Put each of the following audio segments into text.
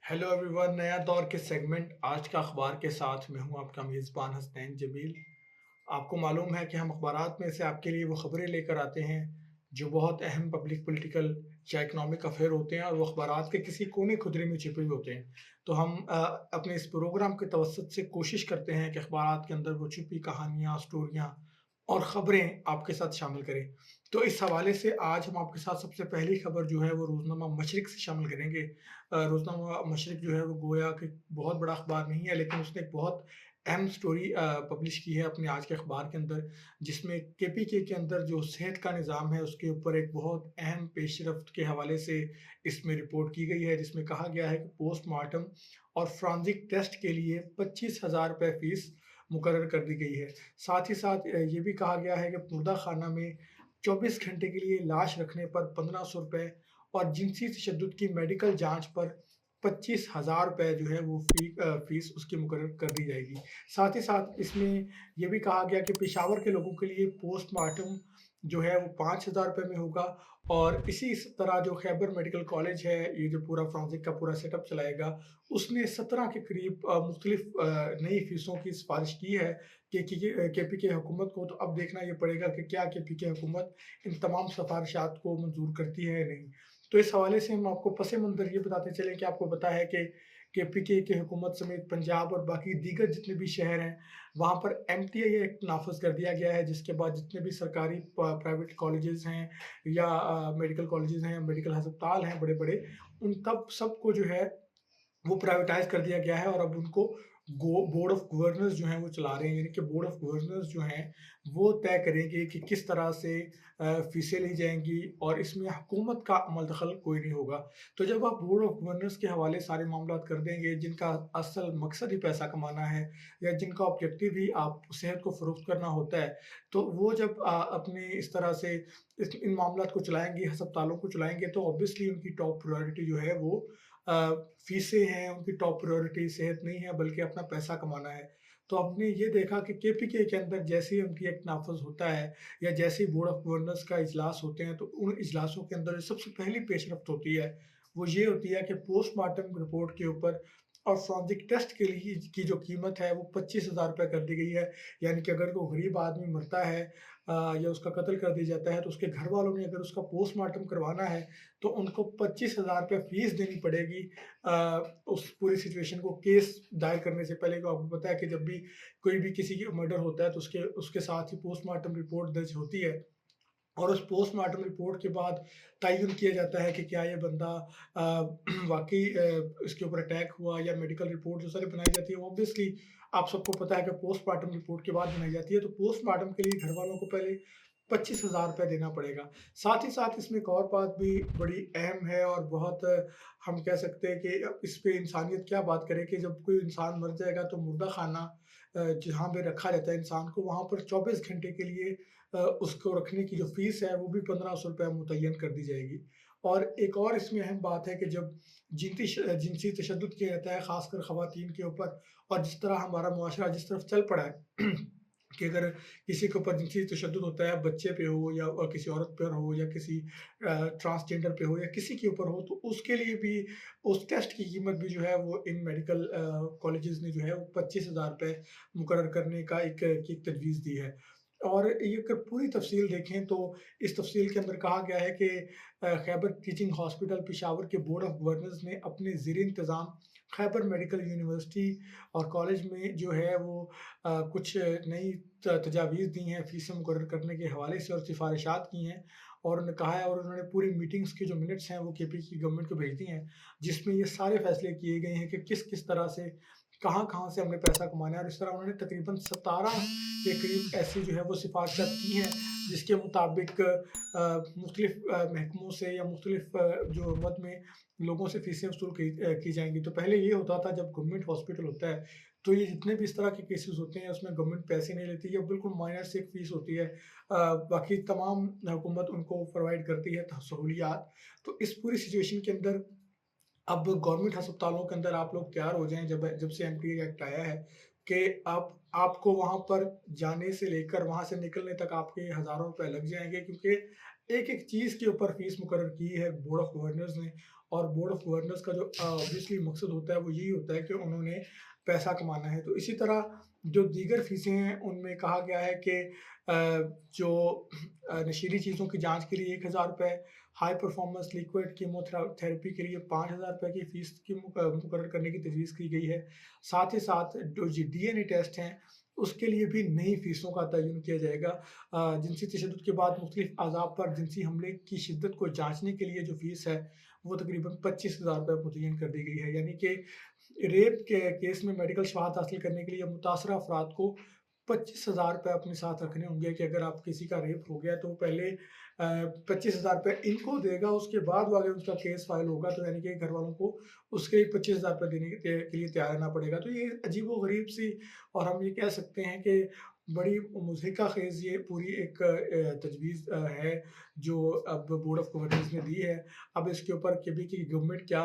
Hello everyone, नया दौर के सेगमेंट आज का अखबार के साथ मैं हूं आपका मेज़बान हसनैन जमील। आपको मालूम है कि हम अखबारात में से आपके लिए वो खबरें लेकर आते हैं जो बहुत अहम पब्लिक पॉलिटिकल या इकोनॉमिक अफेयर होते हैं और वो अखबारात के किसी कोने खुदरे में छिपे हुए होते हैं। तो हम अपने इस प्रोग्राम के तवसत से कोशिश करते हैं कि अखबारात के अंदर वो छुपी कहानियाँ, स्टोरियाँ और खबरें आपके साथ शामिल करें। तो इस हवाले से आज हम आपके साथ सबसे पहली खबर जो है वो रोज़नामा मशरिक से शामिल करेंगे। रोज़नामा मशरिक जो है वो गोया कि बहुत बड़ा अखबार नहीं है, लेकिन उसने एक बहुत अहम स्टोरी पब्लिश की है अपने आज के अखबार के अंदर, जिसमें केपीके के अंदर जो सेहत का निज़ाम है उसके ऊपर एक बहुत अहम पेशरफ्त के हवाले से इसमें रिपोर्ट की गई है, जिसमें कहा गया है कि पोस्टमार्टम और फॉरेंसिक टेस्ट के लिए 25,000 रुपए फ़ीस मुकर्रर कर दी गई है। साथ ही साथ ये भी कहा गया है कि मुर्दा खाना में 24 घंटे के लिए लाश रखने पर 1500 रुपए और जिनसी तशद्दुद की मेडिकल जाँच पर 25,000 रुपए जो है वो फ़ीस उसकी मुकर्रर कर दी जाएगी। साथ ही साथ इसमें ये भी कहा गया कि पेशावर के लोगों के लिए पोस्टमार्टम जो है वो 5,000 रुपए में होगा और इसी तरह जो खैबर मेडिकल कॉलेज है, ये जो पूरा फॉरेंसिक का पूरा सेटअप चलाएगा, उसने 17 के करीब मुख्तलिफ नई फ़ीसों की सिफ़ारिश की है केपीके हुकूमत को। तो अब देखना ये पड़ेगा कि क्या केपीके हुकूमत इन तमाम सिफ़ारिशात को मंज़ूर करती है या नहीं। तो इस हवाले से हम आपको पस मंज़र ये बताते चलें कि आपको पता है कि केपीके की हुकूमत समेत पंजाब और बाकी दीगर जितने भी शहर हैं, वहाँ पर एमटीआई एक्ट नाफ़िज़ कर दिया गया है, जिसके बाद जितने भी सरकारी प्राइवेट कॉलेजेस हैं या मेडिकल कॉलेजेस हैं, मेडिकल अस्पताल हैं बड़े-बड़े, उन तब सबको जो है वो प्राइवेटाइज़ कर दिया गया है और अब उनको बोर्ड ऑफ गवर्नर्स जो हैं वो चला रहे हैं, यानी कि बोर्ड ऑफ गवर्नर्स जो हैं वो तय करेंगे कि किस तरह से फ़ीसें ली जाएँगी और इसमें हुकूमत का अमल दखल कोई नहीं होगा। तो जब आप बोर्ड ऑफ गवर्नर्स के हवाले सारे मामलात कर देंगे, जिनका असल मकसद ही पैसा कमाना है या जिनका ऑब्जेक्टिव ही आप सेहत को फ़रोख्त करना होता है, तो वो जब अपने इस तरह से इन मामलात को चलाएँगे, अस्पतालों को चलाएँगे, तो ऑब्वियसली उनकी टॉप प्रायोरिटी जो है वो अ, फ़ीसें हैं, उनकी टॉप प्रायोरिटी सेहत नहीं है बल्कि अपना पैसा कमाना है। तो हमने ये देखा कि केपीके के अंदर जैसे ही उनकी एक्ट नाफ़िज़ होता है या जैसे ही बोर्ड ऑफ गवर्नर्स का इजलास होते हैं, तो उन इजलासों के अंदर जो सबसे पहली पेशरफ्त होती है, वो ये होती है कि पोस्टमार्टम रिपोर्ट के ऊपर और फॉरेंसिक टेस्ट के लिए की जो कीमत है वो 25,000 रुपए कर दी गई है। यानी कि अगर कोई गरीब आदमी मरता है या उसका कत्ल कर दिया जाता है, तो उसके घर वालों ने अगर उसका पोस्टमार्टम करवाना है, तो उनको 25,000 रुपए फ़ीस देनी पड़ेगी। उस पूरी सिचुएशन को केस दायर करने से पहले। को आपको पता है कि जब भी कोई भी किसी की मर्डर होता है, तो उसके उसके साथ ही पोस्टमार्टम रिपोर्ट दर्ज होती है और उस पोस्टमार्टम रिपोर्ट के बाद तयन किया जाता है कि क्या ये बंदा वाक़ई इसके ऊपर अटैक हुआ या मेडिकल रिपोर्ट जो सारी बनाई जाती है, वो ऑब्वियसली आप सबको पता है कि पोस्टमार्टम रिपोर्ट के बाद बनाई जाती है। तो पोस्टमार्टम के लिए घरवालों को पहले 25,000 रुपए देना पड़ेगा। साथ ही साथ इसमें एक और बात भी बड़ी अहम है और बहुत हम कह सकते हैं कि इस पे इंसानियत क्या बात करे कि जब कोई इंसान मर जाएगा तो मुर्दा खाना जहाँ पे रखा जाता है इंसान को, वहाँ पर 24 घंटे के लिए उसको रखने की जो फ़ीस है वो भी 1500 रुपए मुतय्यन कर दी जाएगी। और एक और इसमें अहम बात है कि जब जिनसी तशद्दुद किया जाता है ख़ासकर ख़वातीन के ऊपर और जिस तरह हमारा मुआशरा जिस तरफ चल पड़ा है कि अगर किसी के ऊपर जिनसी तशद्दुद होता है, बच्चे पे हो या किसी औरत पर हो या किसी ट्रांसजेंडर पे हो या किसी के ऊपर हो, तो उसके लिए भी उस टेस्ट की कीमत भी जो है वो इन मेडिकल कॉलेजेस ने जो है वो 25,000 रुपए मुकर्रर करने का एक तजवीज़ दी है। और ये अगर पूरी तफ़सील देखें तो इस तफ़सील के अंदर कहा गया है कि खैबर टीचिंग हॉस्पिटल पेशावर के बोर्ड ऑफ गवर्नर्स ने अपने ज़ेर इंतज़ाम खैबर मेडिकल यूनिवर्सिटी और कॉलेज में जो है वो कुछ नई तजावीज़ दी हैं फ़ीसें मुकर्रर करने के हवाले से और सिफ़ारिशात की हैं और उन्होंने कहा है और उन्होंने पूरी मीटिंग्स के जो मिनट्स हैं वो केपी की गवर्नमेंट को भेज दिए हैं, जिसमें ये सारे फ़ैसले किए गए हैं कि किस-किस तरह से, कहाँ-कहाँ से हमने पैसा कमाना है और इस तरह उन्होंने तकरीबन 17 के करीब ऐसी जो है वो सिफ़ारिशात की हैं, जिसके मुताबिक मुख्तलिफ़ महकमों से या मुख्तलिफ़ जो मद में लोगों से फ़ीसें वसूल की जाएँगी। तो पहले ये होता था जब गवर्नमेंट हॉस्पिटल होता है, तो ये जितने भी इस तरह के केसेज़ होते हैं उसमें गवर्नमेंट पैसे नहीं लेती या बिल्कुल माइनर से एक फ़ीस होती है। बाकी तमाम हुकूमत उनको प्रोवाइड करती है सहूलियात। तो इस पूरी सिचुएशन के अंदर अब गवर्नमेंट अस्पतालों के अंदर आप लोग तैयार हो जाएँ जब से एमपीए एक्ट आया है कि आप आपको वहाँ पर जाने से लेकर वहाँ से निकलने तक आपके हज़ारों रुपए लग जाएँगे, क्योंकि एक-एक चीज़ के ऊपर फ़ीस मुकर्रर की है बोर्ड ऑफ गवर्नर्स ने اور बोर्ड ऑफ गवर्नर्स का जो ऑब्वियसली मकसद होता है वो यही होता है कि उन्होंने पैसा कमाना है। तो इसी तरह जो दीगर फ़ीसें हैं उनमें कहा गया है कि जो नशीली चीज़ों की जाँच के लिए ₹1000, हाई परफॉर्मेंस लिक्विड कीमोथेरेपी के लिए ₹5000 की फ़ीस की मुकर्रर करने की तजवीज़ की गई है। साथ ही साथ जो डीएनए टेस्ट हैं उसके लिए भी नई फ़ीसों का तयन किया जाएगा। जिनसी तशद्दुद के बाद मुख्तलिफ़ अज़ा पर जिनसी हमले की शिद्दत को जाँचने के लिए जो फ़ीस है वो तकरीबन ₹25,000 मुतय्यन कर दी गई है। यानी कि रेप के केस में मेडिकल शहादत हासिल करने के लिए मुतासरा अफराद को ₹25,000 अपने साथ रखने होंगे कि अगर आप किसी का रेप हो गया तो पहले ₹25,000 इनको देगा, उसके बाद वो आगे उसका केस फाइल होगा, तो यानी कि घर वालों को उसके ₹25,000 देने के लिए तैयार रहना पड़ेगा। तो ये अजीबो-गरीब सी और हम ये कह सकते हैं कि बड़ी मुज़हिका ख़ेज़ ये पूरी एक तजवीज़ है जो अब बोर्ड ऑफ गवर्नर्स ने दी है। अब इसके ऊपर केबी की गवर्नमेंट क्या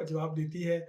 जवाब देती है,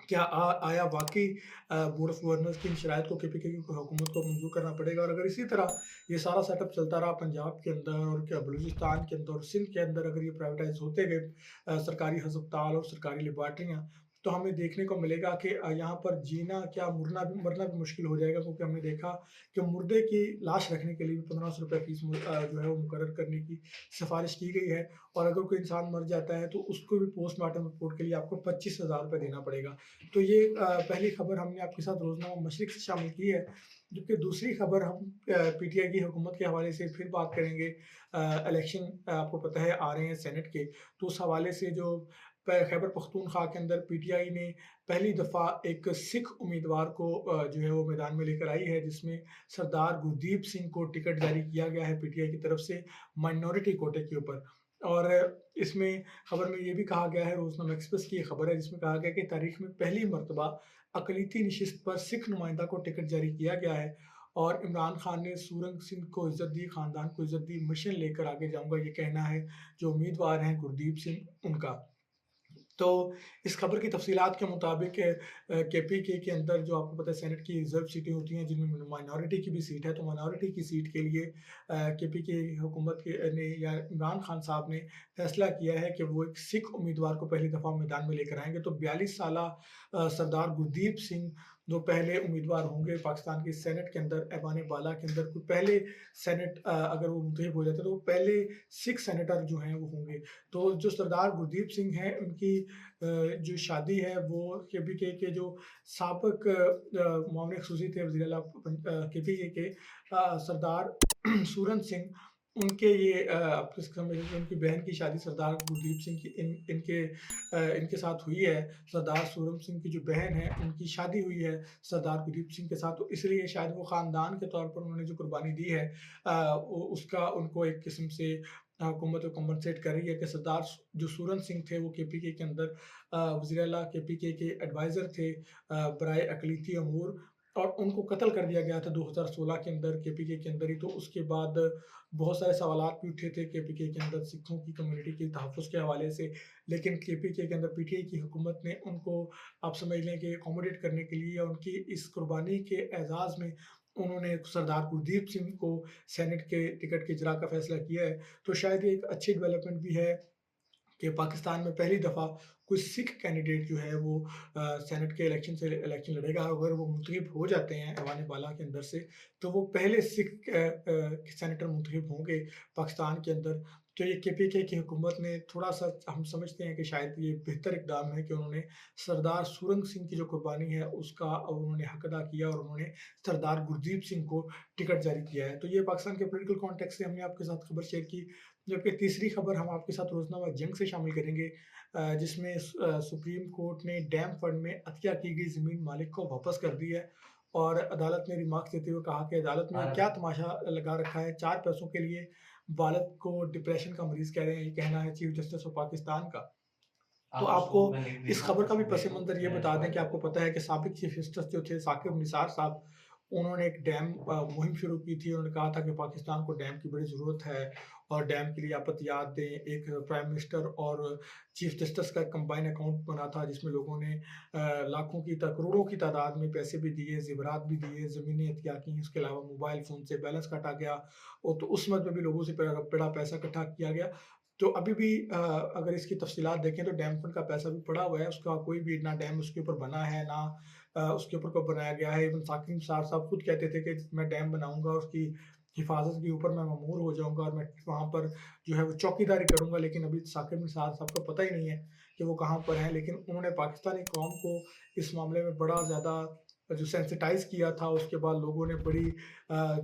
क्या आया वाक़ई बोर्ड ऑफ गवर्नर्स की इन शराइत को केपीके की हुकूमत को मंज़ूर करना पड़ेगा? और अगर इसी तरह ये सारा सेटअप चलता रहा पंजाब के अंदर और क्या बलूचिस्तान के अंदर और सिंध के अंदर अगर ये प्राइवेटाइज़ होते गए सरकारी हस्पताल और सरकारी लैबॉरेटरियाँ, तो हमें देखने को मिलेगा कि यहाँ पर जीना क्या मरना भी मुश्किल हो जाएगा, क्योंकि हमने देखा कि मुर्दे की लाश रखने के लिए भी ₹1500 फ़ीस जो है वो मुकर्रर करने की सिफ़ारिश की गई है। और अगर कोई इंसान मर जाता है तो उसको भी पोस्टमार्टम रिपोर्ट के लिए आपको ₹25,000 देना पड़ेगा। तो ये पहली खबर हमने आपके साथ रोज़नामा मशरिक से शामिल की है। जबकि दूसरी खबर हम पीटीआई की हुकूमत के हवाले से फिर बात करेंगे। इलेक्शन आपको पता है आ रहे हैं सेनेट के, तो उस हवाले से जो खैबर पख्तूनख्वा के अंदर पीटीआई ने पहली दफ़ा एक सिख उम्मीदवार को जो है वो मैदान में लेकर आई है, जिसमें सरदार गुरदीप सिंह को टिकट जारी किया गया है पीटीआई की तरफ से माइनॉरिटी कोटे के ऊपर। और इसमें खबर में ये भी कहा गया है, रोज़नामा एक्सप्रेस की ये खबर है जिसमें कहा गया है कि तारीख़ में पहली मर्तबा अक़लियती नशिस्त पर सिख नुमाइंदा को टिकट जारी किया गया है और इमरान खान ने सूरंग सिंह को इज़्ज़त दी, ख़ानदान को इज़्ज़त दी, मिशन लेकर आगे जाऊँगा, ये कहना है जो उम्मीदवार हैं गुरदीप सिंह उनका। तो इस खबर की तफ़सीलात के मुताबिक केपीके के अंदर जो आपको पता है सेनेट की रिज़र्व सीटें होती हैं जिनमें माइनॉरिटी की भी सीट है, तो माइनॉरिटी की सीट के लिए केपीके हुकूमत के ने या इमरान खान साहब ने फैसला किया है कि वो एक सिख उम्मीदवार को पहली दफ़ा मैदान में लेकर आएँगे। तो 42 साला सरदार गुरदीप सिंह जो पहले उम्मीदवार होंगे पाकिस्तान की सेनेट के अंदर, ऐवान बाला के अंदर कोई पहले सेनेट अगर वो मुंतखब हो जाते हैं तो वो पहले सिख सेनेटर जो हैं वो होंगे। तो जो सरदार गुरदीप सिंह हैं उनकी जो शादी है वो केपीके के जो साबिक मामले खसूसी थे वज़ीर आला केपीके के सरदार सूरन सिंह, उनके ये आप किस समझ लीजिए उनकी बहन की शादी सरदार गुरदीप सिंह की इनके साथ हुई है। सरदार सूरन सिंह की जो बहन है उनकी शादी हुई है सरदार गुरदीप सिंह के साथ, तो इसलिए शायद वो ख़ानदान के तौर पर उन्होंने जो कुर्बानी दी है उसका उनको एक किस्म से हुकूमत कम्पनसेट कर रही है कि सरदार जो सूरन सिंह थे वो केपीके के अंदर वज़ीर आला केपीके के एडवाइज़र थे बराए अक़लियती अमूर, और उनको कत्ल कर दिया गया था 2016 के अंदर केपीके के अंदर ही। तो उसके बाद बहुत सारे सवालात भी उठे थे केपीके के अंदर सिखों की कम्युनिटी के तहफ़्फ़ुज़ के हवाले से, लेकिन केपीके के अंदर पीटीआई की हुकूमत ने उनको आप समझ लें कि अकोमोडेट करने के लिए या उनकी इस कुर्बानी के एज़ाज़ में उन्होंने सरदार गुरदीप सिंह को सेनेट के टिकट के इजरा का फ़ैसला किया है। तो शायद ये एक अच्छी डेवलपमेंट भी है कि पाकिस्तान में पहली दफ़ा कोई सिख कैंडिडेट जो है वो सेनेट के इलेक्शन लड़ेगा। अगर वो मुंतखब हो जाते हैं ऐवान बाला के अंदर से, तो वो पहले सिख सेनेटर मुंतखब होंगे पाकिस्तान के अंदर। तो ये केपीके की हुकूमत ने थोड़ा-सा हम समझते हैं कि शायद ये बेहतर इक़दाम है कि उन्होंने सरदार सूरंग सिंह की जो कुर्बानी है उसका उन्होंने हक़ अदा किया और उन्होंने सरदार गुरदीप सिंह को टिकट जारी किया है। तो ये पाकिस्तान के पॉलिटिकल कॉन्टेक्स्ट से हमने आपके साथ खबर शेयर की। जबकि तीसरी खबर हम आपके साथ रोज़नामा जंग से शामिल करेंगे जिसमें सुप्रीम कोर्ट ने डैम फंड में अतिया की गई ज़मीन मालिक को वापस कर दी है और अदालत ने रिमार्क्स देते हुए कहा कि अदालत ने क्या तमाशा लगा रखा है, 4 पैसों के लिए वालिद को डिप्रेशन का मरीज़ कह रहे हैं, ये कहना है चीफ जस्टिस ऑफ पाकिस्तान का। तो आपको इस खबर का भी पस मंज़र ये बता दें कि आपको पता है कि साबिक चीफ जस्टिस जो थे साकिब निसार साहब, उन्होंने एक डैम मुहिम शुरू की थी। उन्होंने कहा था कि पाकिस्तान को डैम की बड़ी ज़रूरत है और डैम के लिए आप अतियात दें। एक प्राइम मिनिस्टर और चीफ जस्टिस का कंबाइन अकाउंट बना था जिसमें लोगों ने लाखों की करोड़ों की तादाद में पैसे भी दिए, ज़ेवरात भी दिए, ज़मीनें अतिया की, उसके अलावा मोबाइल फ़ोन से बैलेंस काटा गया और तो उस मद में भी लोगों से बड़ा पैसा इकट्ठा किया गया। तो अभी भी अगर इसकी तफसीलात देखें तो डैम फंड का पैसा भी पड़ा हुआ है, उसका कोई भी ना डैम उसके ऊपर बना है, ना उसके ऊपर कोई बनाया गया है। इवन साकिब निसार साहब खुद कहते थे कि मैं डैम बनाऊँगा, उसकी हिफाज़त के ऊपर मैं मअमूर हो जाऊँगा और मैं वहाँ पर जो है वो चौकीदारी करूँगा। लेकिन अभी साकिब निसार साहब को पता ही नहीं है कि वो कहाँ पर हैं। लेकिन उन्होंने पाकिस्तानी कौम को इस मामले में बड़ा ज़्यादा जो सेंसिटाइज़ किया था, उसके बाद लोगों ने बड़ी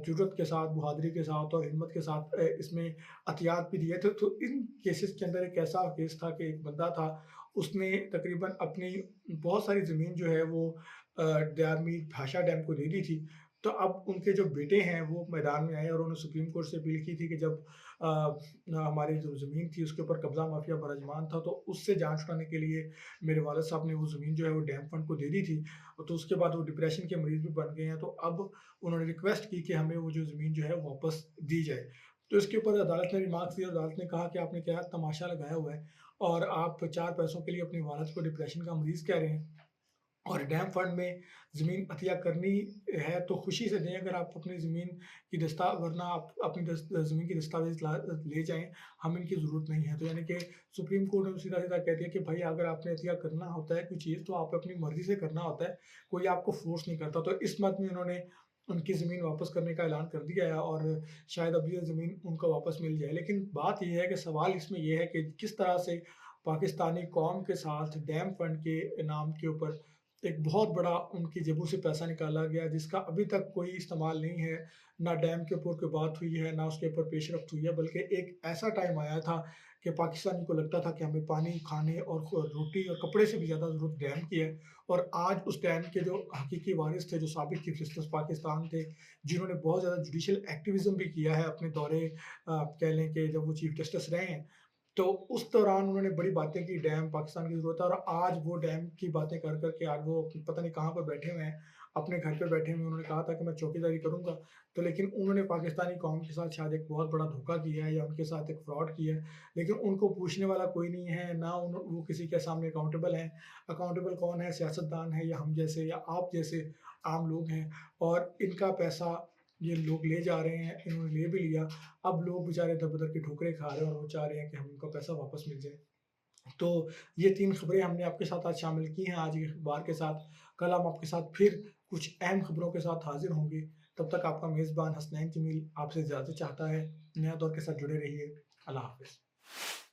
जुर्रत के साथ, बहादुरी के साथ और हिम्मत के साथ इसमें अतियात भी दिए थे। तो इन केसेस के अंदर एक ऐसा केस था कि एक बंदा था, उसने तकरीबन अपनी बहुत सारी ज़मीन जो है वो दयारमीर भाषा डैम को दे दी थी। तो अब उनके जो बेटे हैं वो मैदान में आए और उन्होंने सुप्रीम कोर्ट से अपील की थी कि जब हमारी जो ज़मीन थी उसके ऊपर कब्ज़ा माफिया बरजमान था, तो उससे जान छुड़ाने के लिए मेरे वालिद साहब ने वो ज़मीन जो है वो डैम फंड को दे दी थी। तो उसके बाद वो डिप्रेशन के मरीज़ भी बन गए हैं। तो अब उन्होंने रिक्वेस्ट की कि हमें वो जो ज़मीन जो है वापस दी जाए। तो इसके ऊपर अदालत ने रिमार्क्स दिए, अदालत ने कहा कि आपने क्या तमाशा लगाया हुआ है और आप 4 पैसों के लिए अपनी वालिद को डिप्रेशन का मरीज़ कह रहे हैं। और डैम फंड में ज़मीन अतिया करनी है तो खुशी से दें, अगर आप अपनी ज़मीन की वरना आप अपनी ज़मीन की दस्तावेज़ ले जाएँ, हमें इनकी ज़रूरत नहीं है। तो यानी कि सुप्रीम कोर्ट ने सीधा-सीधा कह दिया कि भाई अगर आपने अतिया करना होता है कोई चीज़ तो आप अपनी मर्ज़ी से करना होता है, कोई आपको फ़ोर्स नहीं करता। तो इस मद में उन्होंने उनकी ज़मीन वापस करने का ऐलान कर दिया है और शायद अब ये ज़मीन उनको वापस मिल जाए। लेकिन बात ये है कि सवाल इसमें ये है कि किस तरह से पाकिस्तानी कौम के साथ डैम फंड के नाम के ऊपर एक बहुत बड़ा उनकी जेबों से पैसा निकाला गया, जिसका अभी तक कोई इस्तेमाल नहीं है। ना डैम के ऊपर कोई बात हुई है, ना उसके ऊपर पेशरफ्त हुई है, बल्कि एक ऐसा टाइम आया था कि पाकिस्तानी को लगता था कि हमें पानी, खाने और रोटी और कपड़े से भी ज़्यादा ज़रूरत डैम की है। और आज उस डैम के जो हकीकी वारिस थे, जो साबिक चीफ जस्टिस पाकिस्तान थे, जिन्होंने बहुत ज़्यादा जुडिशियल एक्टिविज़्म भी किया है अपने दौरे आप कह लें कि जब वो चीफ जस्टिस रहे हैं, तो उस दौरान उन्होंने बड़ी बातें की, डैम पाकिस्तान की ज़रूरत है और आज वो डैम की बातें कर के आज वो पता नहीं कहाँ पर बैठे हुए हैं, अपने घर पे बैठे हुए हैं। उन्होंने कहा था कि मैं चौकीदारी करूँगा, तो लेकिन उन्होंने पाकिस्तानी कौम के साथ शायद एक बहुत बड़ा धोखा किया है या उनके साथ एक फ्रॉड किया है। लेकिन उनको पूछने वाला कोई नहीं है, ना वो किसी के सामने अकाउंटेबल हैं। अकाउंटेबल कौन है? सियासतदान है या हम जैसे या आप जैसे आम लोग हैं और इनका पैसा ये लोग ले जा रहे हैं, इन्होंने ले भी लिया। अब लोग बेचारे दर-बदर की ठोकरें खा रहे हैं और वो चाह रहे हैं कि हम उनका पैसा वापस मिल जाए। तो ये 3 खबरें हमने आपके साथ आज शामिल की हैं आज के अखबार के साथ। कल हम आपके साथ फिर कुछ अहम खबरों के साथ हाज़िर होंगे। तब तक आपका मेज़बान हसनैन जमील आपसे इजाज़त चाहता है। नया दौर के साथ जुड़े रहिए। अल्लाह हाफ़िज़।